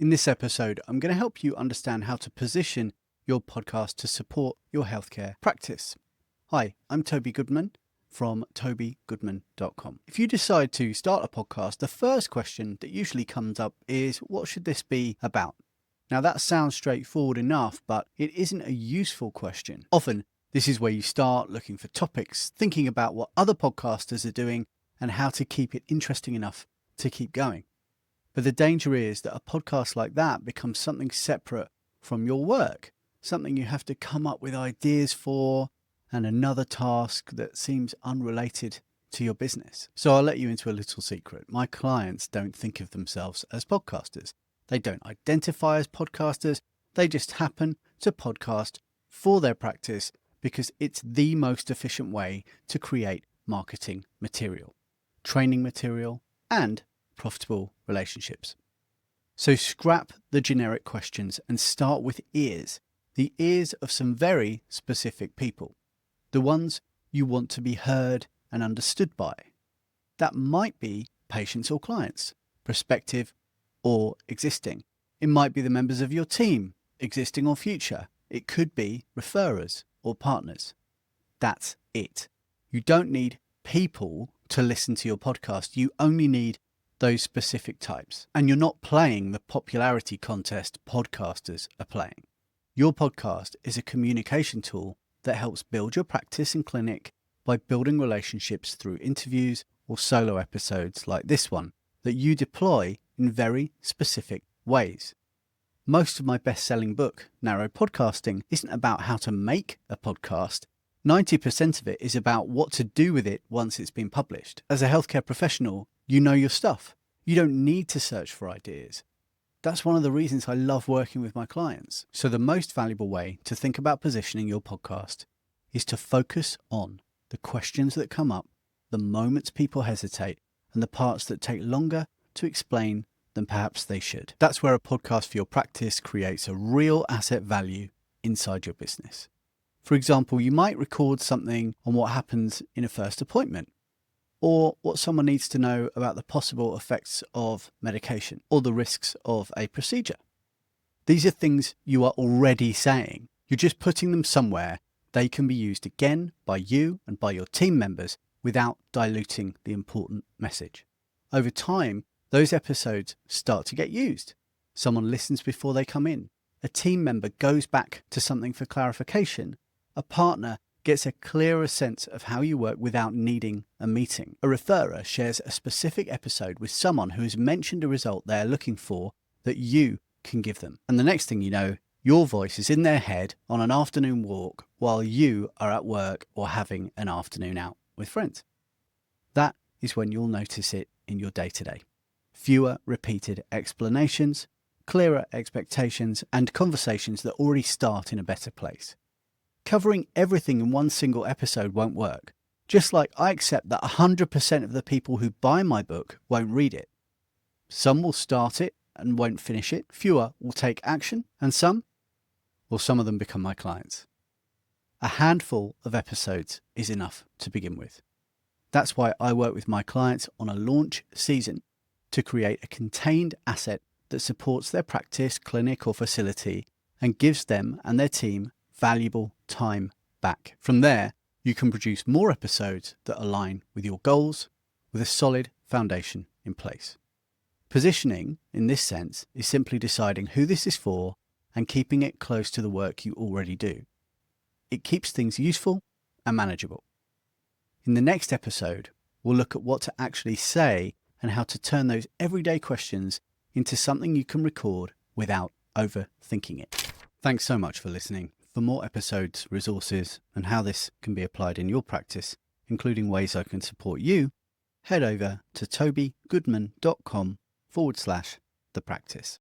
In this episode, I'm going to help you understand how to position your podcast to support your healthcare practice. Hi, I'm Toby Goodman from tobygoodman.com. If you decide to start a podcast, the first question that usually comes up is, what should this be about? Now that sounds straightforward enough, but it isn't a useful question. Often, this is where you start looking for topics, thinking about what other podcasters are doing and how to keep it interesting enough to keep going. But the danger is that a podcast like that becomes something separate from your work, something you have to come up with ideas for, and another task that seems unrelated to your business. So I'll let you into a little secret. My clients don't think of themselves as podcasters. They don't identify as podcasters. They just happen to podcast for their practice because it's the most efficient way to create marketing material, training material, and profitable relationships. So scrap the generic questions and start with ears, the ears of some very specific people, the ones you want to be heard and understood by. That might be patients or clients, prospective or existing. It might be the members of your team, existing or future. It could be referrers or partners. That's it. You don't need people to listen to your podcast. You only need those specific types. And you're not playing the popularity contest podcasters are playing. Your podcast is a communication tool that helps build your practice and clinic by building relationships through interviews or solo episodes like this one that you deploy in very specific ways. Most of my best-selling book, Narrow Podcasting, isn't about how to make a podcast. 90% of it is about what to do with it once it's been published. As a healthcare professional, you know your stuff. You don't need to search for ideas. That's one of the reasons I love working with my clients. So the most valuable way to think about positioning your podcast is to focus on the questions that come up, the moments people hesitate, and the parts that take longer to explain than perhaps they should. That's where a podcast for your practice creates a real asset value inside your business. For example, you might record something on what happens in a first appointment, or what someone needs to know about the possible effects of medication or the risks of a procedure. These are things you are already saying. You're just putting them somewhere they can be used again by you and by your team members without diluting the important message. Over time, those episodes start to get used. Someone listens before they come in. A team member goes back to something for clarification. A partner gets a clearer sense of how you work without needing a meeting. A referrer shares a specific episode with someone who has mentioned a result they're looking for that you can give them. And the next thing you know, your voice is in their head on an afternoon walk while you are at work or having an afternoon out with friends. That is when you'll notice it in your day-to-day. Fewer repeated explanations, clearer expectations, and conversations that already start in a better place. Covering everything in one single episode won't work. Just like I accept that 100% of the people who buy my book won't read it. Some will start it and won't finish it. Fewer will take action. And some of them become my clients. A handful of episodes is enough to begin with. That's why I work with my clients on a launch season to create a contained asset that supports their practice, clinic, or facility and gives them and their team valuable time back. From there, you can produce more episodes that align with your goals with a solid foundation in place. Positioning, in this sense, is simply deciding who this is for and keeping it close to the work you already do. It keeps things useful and manageable. In the next episode, we'll look at what to actually say and how to turn those everyday questions into something you can record without overthinking it. Thanks so much for listening. For more episodes, resources, and how this can be applied in your practice, including ways I can support you, head over to tobygoodman.com/thepractice.